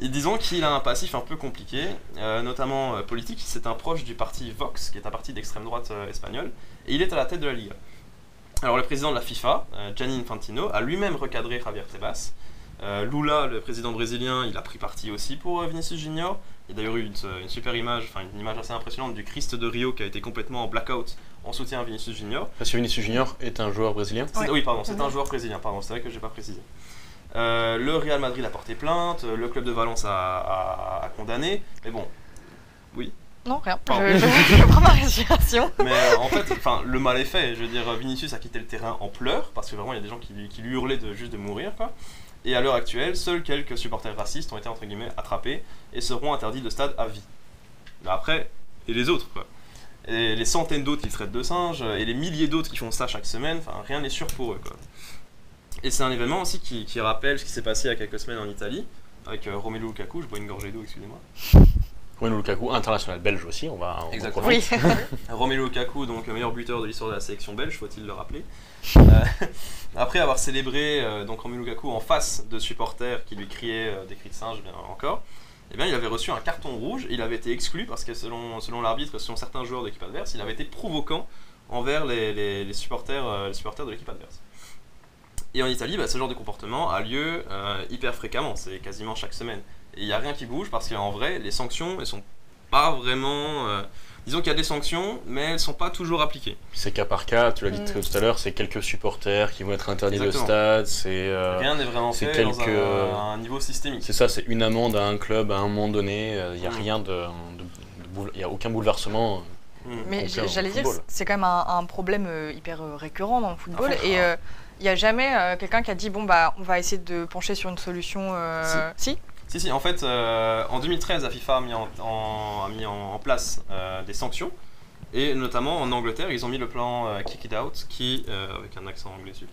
disons qu'il a un passif un peu compliqué, notamment politique. C'est un proche du parti Vox, qui est un parti d'extrême droite espagnol, et il est à la tête de la Liga. Alors le président de la FIFA, Gianni Infantino, a lui-même recadré Javier Tebas. Lula, le président brésilien, il a pris parti aussi pour Vinicius Junior. Il y a d'ailleurs eu une super image, enfin une image assez impressionnante du Christ de Rio qui a été complètement en blackout en soutien à Vinicius Junior. Parce que Vinicius Junior est un joueur brésilien. Oui, pardon, c'est un joueur brésilien, pardon, c'est vrai que je n'ai pas précisé. Le Real Madrid a porté plainte, le club de Valence a condamné, mais bon, oui. Non, rien. Je prends ma respiration. Mais en fait, le mal est fait. Je veux dire, Vinicius a quitté le terrain en pleurs, parce que vraiment il y a des gens qui lui hurlaient juste de mourir, quoi. Et à l'heure actuelle, seuls quelques supporters racistes ont été entre guillemets attrapés et seront interdits de stade à vie. Mais après, et les autres, quoi. Et les centaines d'autres qui traitent de singes, et les milliers d'autres qui font ça chaque semaine, rien n'est sûr pour eux, quoi. Et c'est un événement aussi qui rappelle ce qui s'est passé il y a quelques semaines en Italie, avec Romelu Lukaku, je bois une gorgée d'eau, excusez-moi. Romelu Lukaku, international belge aussi, on va exactement. Oui. Romelu Lukaku, donc meilleur buteur de l'histoire de la sélection belge, faut-il le rappeler. Après avoir célébré donc Romelu Lukaku en face de supporters qui lui criaient des cris de singe, bien encore, eh bien, il avait reçu un carton rouge et il avait été exclu parce que selon l'arbitre, selon certains joueurs de l'équipe adverse, il avait été provoquant envers les supporters de l'équipe adverse. Et en Italie, ce genre de comportement a lieu hyper fréquemment, c'est quasiment chaque semaine. Et il n'y a rien qui bouge parce qu'en vrai, les sanctions, elles sont pas vraiment... disons qu'il y a des sanctions, mais elles ne sont pas toujours appliquées. C'est cas par cas, tu l'as dit tout à l'heure, c'est quelques supporters qui vont être interdits de stade. Rien n'est vraiment fait dans un niveau systémique. C'est ça, c'est une amende à un club à un moment donné, il n'y a rien il n'y a aucun bouleversement. Mais j'allais dire, c'est quand même un problème hyper récurrent dans le football. Et il n'y a jamais quelqu'un qui a dit, bon, on va essayer de pencher sur une solution. Si, en fait, en 2013, la FIFA a mis en place des sanctions. Et notamment en Angleterre, ils ont mis le plan Kick It Out, avec un accent anglais dessus,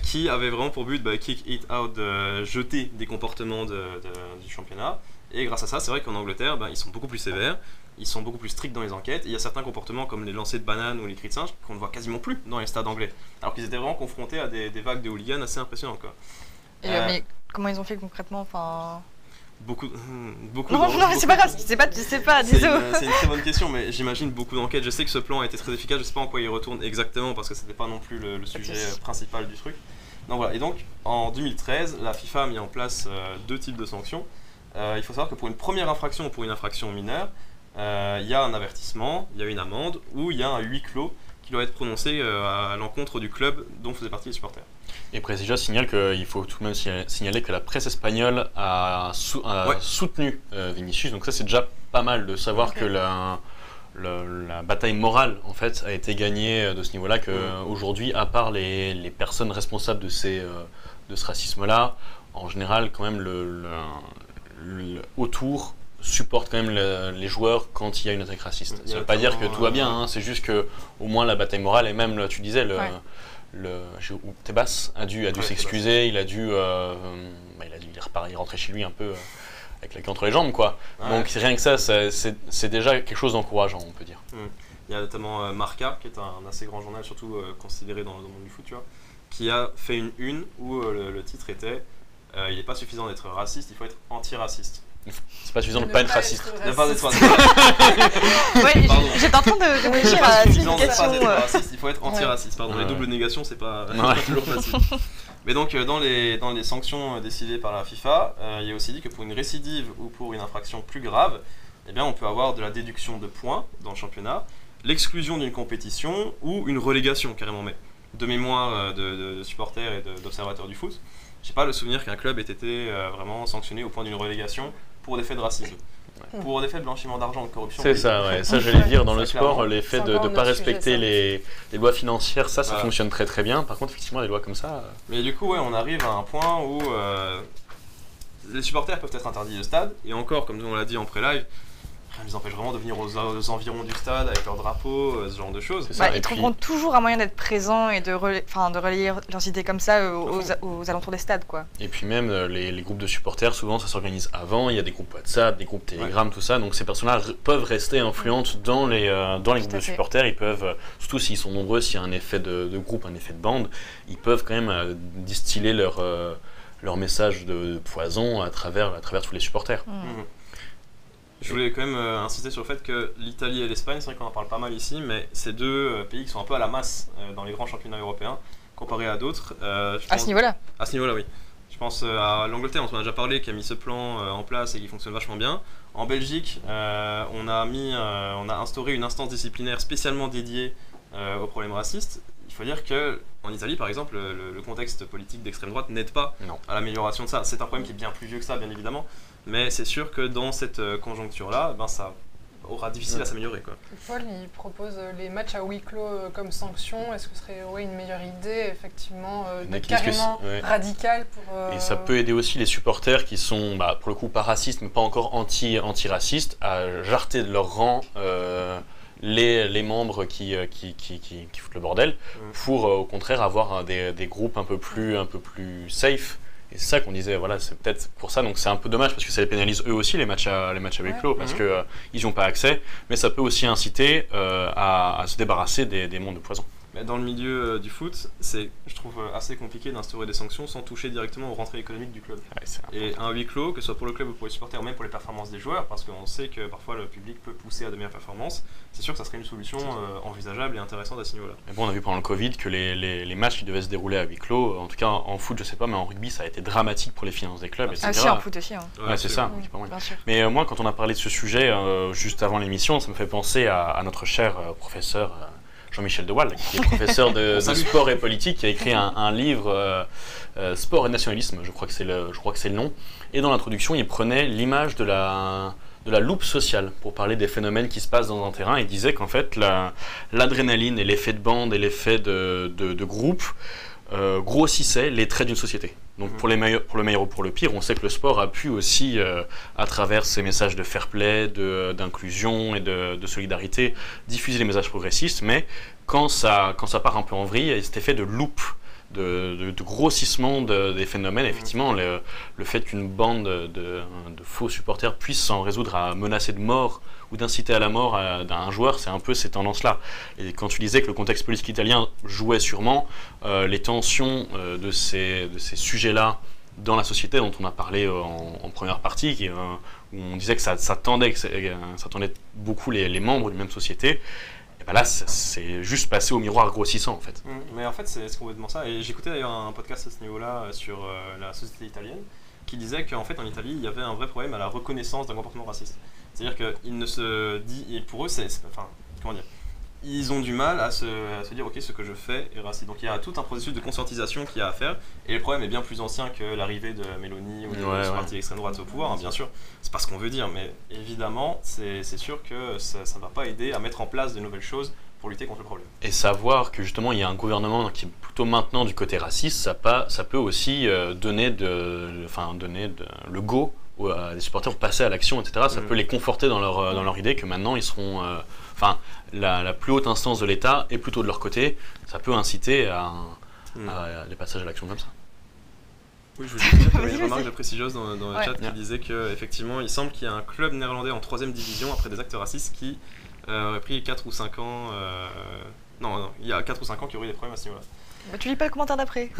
qui avait vraiment pour but, Kick It Out, de jeter des comportements du championnat. Et grâce à ça, c'est vrai qu'en Angleterre, ils sont beaucoup plus sévères, ils sont beaucoup plus stricts dans les enquêtes. Et il y a certains comportements comme les lancers de bananes ou les cris de singe qu'on ne voit quasiment plus dans les stades anglais. Alors qu'ils étaient vraiment confrontés à des vagues de hooligans assez impressionnantes, quoi. Mais comment ils ont fait concrètement, Beaucoup non, mais c'est pas grave, tu sais pas, désolé. C'est une très bonne question, mais j'imagine beaucoup d'enquêtes. Je sais que ce plan a été très efficace, je sais pas en quoi il retourne exactement parce que c'était pas non plus le sujet principal du truc. Donc voilà, et donc en 2013, la FIFA a mis en place 2 types de sanctions. Il faut savoir que pour une première infraction ou pour une infraction mineure, il y a un avertissement, il y a une amende ou il y a un huis clos qui doit être prononcé à l'encontre du club dont faisaient partie les supporters. Et Presija signale qu'il faut tout de même signaler que la presse espagnole a soutenu Vinicius, donc ça c'est déjà pas mal de savoir que la bataille morale en fait a été gagnée de ce niveau-là, qu'aujourd'hui, à part les personnes responsables de ce racisme-là, en général quand même autour supporte quand même les joueurs quand il y a une attaque raciste. Ça ne veut pas dire que tout va bien, c'est juste que au moins la bataille morale, et même tu disais Tebas a dû s'excuser, il est rentré chez lui un peu avec la queue entre les jambes, quoi. Donc rien que ça, c'est déjà quelque chose d'encourageant, on peut dire. Il y a notamment Marca, qui est un assez grand journal, surtout considéré dans le monde du foot, tu vois, qui a fait une une où le titre était il n'est pas suffisant d'être raciste, il faut être antiraciste. C'est pas suffisant de ne pas être raciste. J'étais en train de réfléchir à la signification. Il faut être antiraciste. Pardon, les doubles négations, c'est pas toujours facile. Mais donc, dans les sanctions décidées par la FIFA, il y a aussi dit que pour une récidive ou pour une infraction plus grave, on peut avoir de la déduction de points dans le championnat, l'exclusion d'une compétition ou une relégation carrément. Mais de mémoire de supporters et d'observateurs du foot, j'ai pas le souvenir qu'un club ait été vraiment sanctionné au point d'une relégation pour des faits de racisme. Pour des faits de blanchiment d'argent, de corruption. C'est ça, ouais. Ça j'allais dire dans le sport, les faits de ne pas respecter les lois financières, ça fonctionne très très bien. Par contre, effectivement, les lois comme ça... Mais du coup, on arrive à un point où les supporters peuvent être interdits de stade, et encore, comme on l'a dit en pré-live, rien ne les empêche vraiment de venir aux environs du stade avec leur drapeau, ce genre de choses. Ils trouveront toujours un moyen d'être présents et de relayer leurs idées comme ça aux alentours des stades, quoi. Et puis même les groupes de supporters, souvent ça s'organise avant, il y a des groupes WhatsApp, des groupes Telegram, tout ça, donc ces personnes-là peuvent rester influentes dans les groupes de supporters, ils peuvent, surtout s'ils sont nombreux, s'il y a un effet de groupe, un effet de bande, ils peuvent quand même distiller leur message de poison à travers tous les supporters. Je voulais quand même insister sur le fait que l'Italie et l'Espagne, c'est vrai qu'on en parle pas mal ici, mais c'est 2 pays qui sont un peu à la masse dans les grands championnats européens, comparés à d'autres. À ce niveau-là ? À ce niveau-là, oui. Je pense à l'Angleterre, on en a déjà parlé, qui a mis ce plan en place et qui fonctionne vachement bien. En Belgique, on a instauré une instance disciplinaire spécialement dédiée aux problèmes racistes. Il faut dire qu'en Italie, par exemple, le contexte politique d'extrême droite n'aide pas à l'amélioration de ça. C'est un problème qui est bien plus vieux que ça, bien évidemment. Mais c'est sûr que dans cette conjoncture-là, ça aura difficile à s'améliorer, quoi. Paul, il propose les matchs à huis clos comme sanction. Est-ce que ce serait une meilleure idée, effectivement, carrément radicale pour... Et ça peut aider aussi les supporters qui sont, pour le coup, pas racistes, mais pas encore antiracistes, à jarter de leur rang les membres qui foutent le bordel, pour au contraire avoir des groupes un peu plus safe. Et c'est ça qu'on disait, voilà, c'est peut-être pour ça, donc c'est un peu dommage parce que ça les pénalise eux aussi les matchs à huis clos, parce qu'ils n'ont pas accès, mais ça peut aussi inciter à se débarrasser des mondes de poison. Mais dans le milieu du foot, c'est, je trouve, assez compliqué d'instaurer des sanctions sans toucher directement aux rentrées économiques du club. Et un huis clos, que ce soit pour le club ou pour les supporters, ou même pour les performances des joueurs, parce qu'on sait que parfois le public peut pousser à de meilleures performances, c'est sûr que ça serait une solution envisageable et intéressante à ce niveau-là. Mais bon, on a vu pendant le Covid que les matchs qui devaient se dérouler à huis clos, en tout cas en foot, je sais pas, mais en rugby, ça a été dramatique pour les finances des clubs, etc. Ah, aussi en foot aussi. Hein. Ouais, c'est ça. Bien sûr. Mais moi, quand on a parlé de ce sujet juste avant l'émission, ça me fait penser à notre cher professeur Jean-Michel De Waal, qui est professeur de sport et politique, qui a écrit un livre Sport et nationalisme, je crois que c'est le nom. Et dans l'introduction, il prenait l'image de la loupe sociale pour parler des phénomènes qui se passent dans un terrain. Il disait qu'en fait, l'adrénaline et l'effet de bande et l'effet de groupe grossissaient les traits d'une société. Donc pour le meilleur ou pour le pire, on sait que le sport a pu aussi, à travers ses messages de fair play, d'inclusion et de solidarité, diffuser les messages progressistes, mais quand ça part un peu en vrille, il y a cet effet de loupe, de grossissement des phénomènes. Effectivement, le fait qu'une bande de faux supporters puisse s'en résoudre à menacer de mort ou d'inciter à la mort d'un joueur, c'est un peu ces tendances-là. Et quand tu disais que le contexte politique italien jouait sûrement, les tensions de ces sujets-là dans la société dont on a parlé en première partie, où on disait que ça tendait beaucoup les membres d'une même société, et ben là, c'est juste passé au miroir grossissant en fait. Mais en fait, c'est complètement ça. Et j'écoutais d'ailleurs un podcast à ce niveau-là sur la société italienne qui disait qu'en fait, en Italie, il y avait un vrai problème à la reconnaissance d'un comportement raciste. C'est-à-dire qu'ils ne se disent, et pour eux, comment dire, ils ont du mal à se dire ok, ce que je fais est raciste. Donc il y a tout un processus de conscientisation qu'il y a à faire, et le problème est bien plus ancien que l'arrivée de Meloni ou de parti extrême droite au pouvoir, hein, bien sûr. C'est pas ce qu'on veut dire, mais évidemment c'est sûr que ça ne va pas aider à mettre en place de nouvelles choses pour lutter contre le problème. Et savoir que justement il y a un gouvernement qui est plutôt maintenant du côté raciste, ça peut aussi donner le go à des supporters pour passer à l'action, etc. Ça peut les conforter dans leur idée que maintenant ils seront... la plus haute instance de l'État est plutôt de leur côté. Ça peut inciter à des passages à l'action comme ça. Oui, je voulais dire qu'il y avait une remarque de Prestigios dans le chat qui disait qu'effectivement, il semble qu'il y a un club néerlandais en 3ème division après des actes racistes qui aurait pris 4 ou 5 ans... Non, il y a 4 ou 5 ans qu'il y aurait eu des problèmes à ce niveau-là. Bah, tu lis pas le commentaire d'après.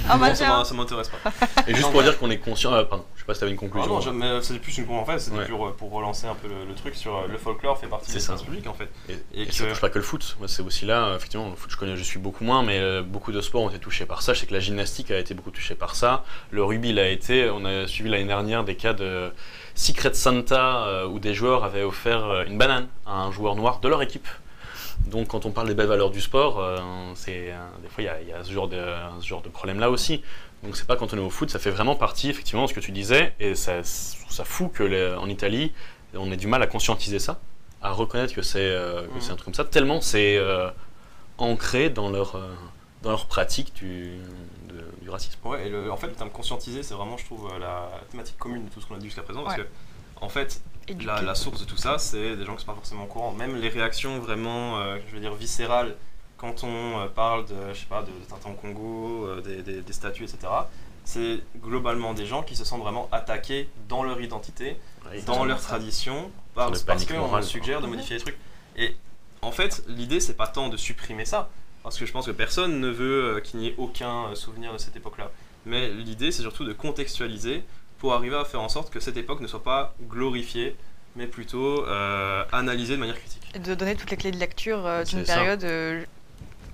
Non, ça m'intéresse pas. Et juste pour dire qu'on est conscient... pardon, je sais pas si tu avais une conclusion. Non, mais c'est plus une... En fait, c'était pour relancer un peu le truc sur le folklore fait partie de l'espace public en fait. Et ça touche pas que le foot. Moi, c'est aussi là, effectivement, le foot je suis beaucoup moins, mais beaucoup de sports ont été touchés par ça. Je sais que la gymnastique a été beaucoup touchée par ça. Le rugby l'a été. On a suivi l'année dernière des cas de Secret Santa où des joueurs avaient offert une banane à un joueur noir de leur équipe. Donc quand on parle des belles valeurs du sport, des fois il y a ce genre de problème-là aussi. Donc c'est pas quand on est au foot, ça fait vraiment partie effectivement de ce que tu disais, et ça fout qu'en Italie, on ait du mal à conscientiser ça, à reconnaître que c'est un truc comme ça, tellement c'est ancré dans leur pratique du racisme. Ouais, et en fait le terme conscientiser, c'est vraiment, je trouve, la thématique commune de tout ce qu'on a dit jusqu'à présent, parce que en fait, la source de tout ça, c'est des gens qui ne sont pas forcément au courant. Même les réactions vraiment, viscérales, quand on parle de Tintin au Congo, des statues, etc., c'est globalement des gens qui se sentent vraiment attaqués dans leur identité, dans leur tradition, parce qu'on suggère de modifier les trucs. Et en fait, l'idée, c'est pas tant de supprimer ça, parce que je pense que personne ne veut qu'il n'y ait aucun souvenir de cette époque-là. Mais l'idée, c'est surtout de contextualiser pour arriver à faire en sorte que cette époque ne soit pas glorifiée, mais plutôt analysée de manière critique. Et de donner toutes les clés de lecture d'une période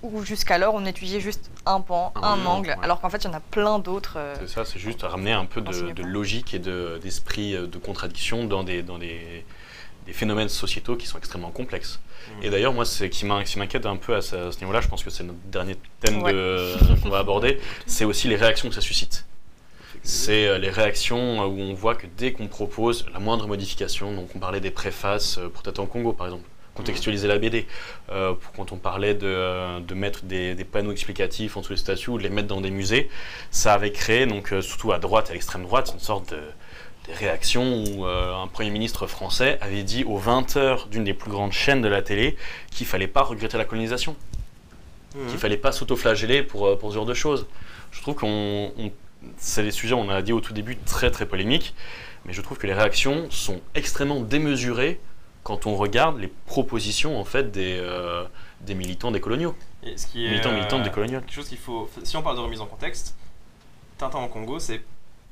où jusqu'alors on étudiait juste un pan, un angle, alors qu'en fait il y en a plein d'autres. C'est ça, c'est juste ramener un peu de logique et d'esprit de contradiction dans des phénomènes sociétaux qui sont extrêmement complexes. Et d'ailleurs, moi, ce qui m'inquiète un peu à ce niveau-là, je pense que c'est notre dernier thème qu'on va aborder, c'est aussi les réactions que ça suscite. C'est les réactions où on voit que dès qu'on propose la moindre modification, donc on parlait des préfaces pour Tintin au Congo par exemple, contextualiser la BD, quand on parlait de mettre des panneaux explicatifs en dessous des statues ou de les mettre dans des musées, ça avait créé, donc, surtout à droite et à l'extrême droite, une sorte de réactions où un Premier ministre français avait dit aux 20h d'une des plus grandes chaînes de la télé qu'il ne fallait pas regretter la colonisation, qu'il ne fallait pas s'auto-flageller pour ce genre de choses. Je trouve c'est des sujets, on a dit au tout début, très très polémiques, mais je trouve que les réactions sont extrêmement démesurées quand on regarde les propositions en fait, des des militants décoloniaux. Et ce qui est militants décoloniaux. Quelque chose qu'il faut... Si on parle de remise en contexte, Tintin au Congo, c'est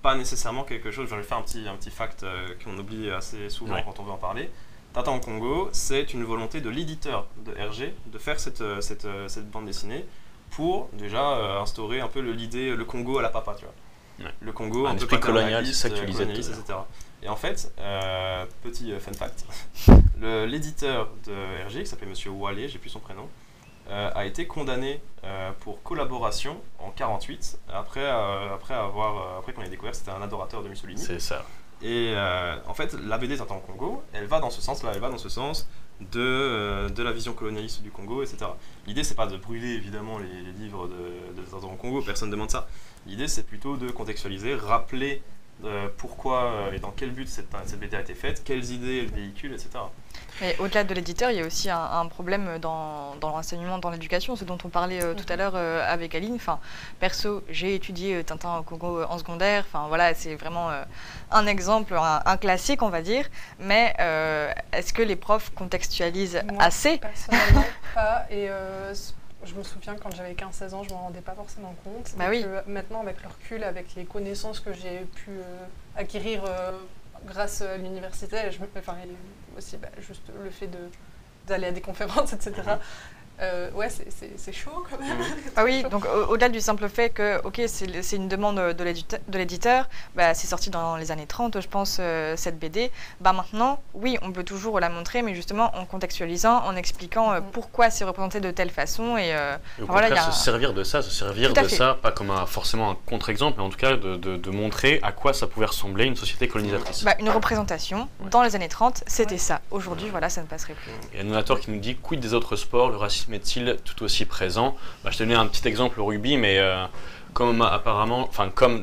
pas nécessairement quelque chose... Je vais faire un petit fact qu'on oublie assez souvent quand on veut en parler. Tintin au Congo, c'est une volonté de l'éditeur de Hergé de faire cette bande dessinée pour déjà instaurer un peu l'idée, le Congo à la papa, tu vois. Ouais. Le Congo, un peu colonial, c'est ça que tu disais, etc. Et en fait, petit fun fact, l'éditeur de Hergé, qui s'appelait Monsieur Wallet, j'ai plus son prénom, a été condamné pour collaboration en 1948, après qu'on ait découvert que c'était un adorateur de Mussolini. C'est ça. Et en fait, la BD Tintin au Congo, elle va dans ce sens-là, elle va dans ce sens de la vision colonialiste du Congo, etc. L'idée, c'est pas de brûler évidemment les livres de Tintin au Congo, personne ne demande ça. L'idée, c'est plutôt de contextualiser, rappeler pourquoi et dans quel but cette BD a été faite, quelles idées elle véhicule, etc. Mais au-delà de l'éditeur, il y a aussi un problème dans l'enseignement, dans l'éducation, ce dont on parlait tout à l'heure avec Aline. Enfin, perso, j'ai étudié Tintin au Congo en secondaire. Enfin, voilà, c'est vraiment un exemple, un classique, on va dire. Mais est-ce que les profs contextualisent assez? Personnellement, pas. Et je me souviens, quand j'avais 15-16 ans, je ne m'en rendais pas forcément compte. Bah oui. Maintenant, avec le recul, avec les connaissances que j'ai pu acquérir grâce à l'université, aussi juste le fait d'aller à des conférences, etc. Ouais, c'est chaud quand même. Ah oui, donc au-delà du simple fait que, ok, c'est une demande de l'éditeur, bah, c'est sorti dans les années 30, je pense, cette BD. Bah maintenant, oui, on peut toujours la montrer, mais justement en contextualisant, en expliquant pourquoi c'est représenté de telle façon. Et au contraire, se servir de ça, pas comme forcément un contre-exemple, mais en tout cas de montrer à quoi ça pouvait ressembler une société colonisatrice. Bah, une représentation, dans les années 30, c'était ça. Aujourd'hui, voilà, ça ne passerait plus. Il y a un donateur qui nous dit, quid des autres sports, le racisme est-il tout aussi présent? Je te donnais un petit exemple au rugby, mais comme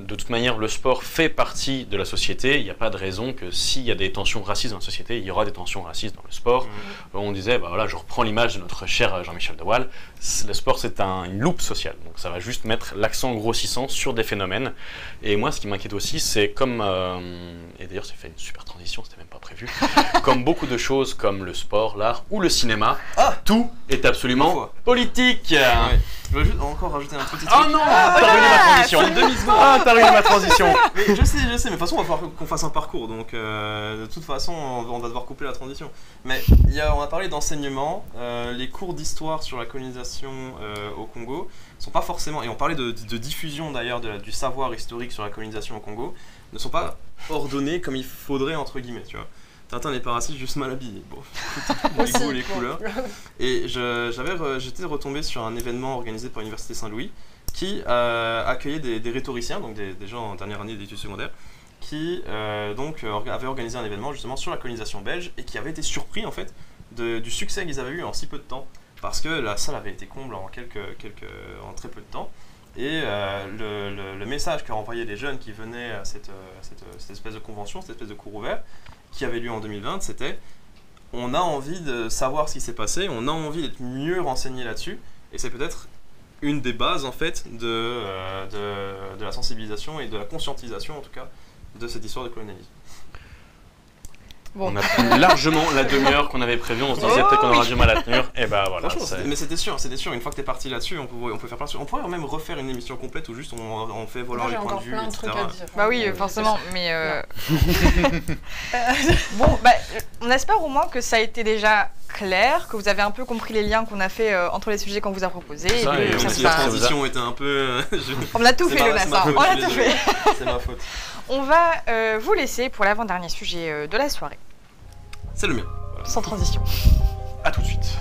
de toute manière le sport fait partie de la société, il n'y a pas de raison que s'il y a des tensions racistes dans la société, il y aura des tensions racistes dans le sport. On disait, je reprends l'image de notre cher Jean-Michel de Waal, le sport c'est une loupe sociale, donc ça va juste mettre l'accent grossissant sur des phénomènes. Et moi ce qui m'inquiète aussi, c'est comme, et d'ailleurs c'est fait une super transition, c'était même pas prévu, comme beaucoup de choses comme le sport, l'art ou le cinéma, tout est absolument politique. Ouais. Je veux juste encore rajouter un petit truc. Oh non, t'as ruiné ma transition. T'as ruiné ma transition. Mais je sais, mais de toute façon, on va falloir qu'on fasse un parcours, donc de toute façon, on va devoir couper la transition. Mais on a parlé d'enseignement, les cours d'histoire sur la colonisation au Congo sont pas forcément, et on parlait de diffusion d'ailleurs du savoir historique sur la colonisation au Congo, ne sont pas ordonnés comme il faudrait, entre guillemets, tu vois. Tintin n'est pas raciste, juste mal habillé. Bon, les goûts, les couleurs. Et j'étais retombé sur un événement organisé par l'Université Saint-Louis qui accueillait des rhétoriciens, donc des gens en dernière année d'études secondaires, qui avaient organisé un événement justement sur la colonisation belge et qui avaient été surpris en fait du succès qu'ils avaient eu en si peu de temps, parce que la salle avait été comble en très peu de temps. Et le message qu'a envoyé les jeunes qui venaient à cette espèce de convention, cette espèce de cours ouvert, qui avait lieu en 2020, c'était on a envie de savoir ce qui s'est passé, on a envie d'être mieux renseigné là-dessus, et c'est peut-être une des bases en fait de la sensibilisation et de la conscientisation en tout cas de cette histoire de colonialisme. Bon. On a pris largement la demi-heure qu'on avait prévue, on se disait peut-être qu'on aura du mal à tenir, et bah voilà. Mais c'était sûr, une fois que t'es parti là-dessus, on peut faire plein de choses. On pourrait même refaire une émission complète où juste on fait valoir les points de vue, etc. Bah oui, forcément, mais bon, on espère au moins que ça a été déjà clair, que vous avez un peu compris les liens qu'on a fait entre les sujets qu'on vous a proposés. Si la transition était un peu... On a tout fait, Jonas, on a tout fait. C'est ma faute. On va vous laisser pour l'avant-dernier sujet de la soirée. C'est le mien. Sans transition. À tout de suite.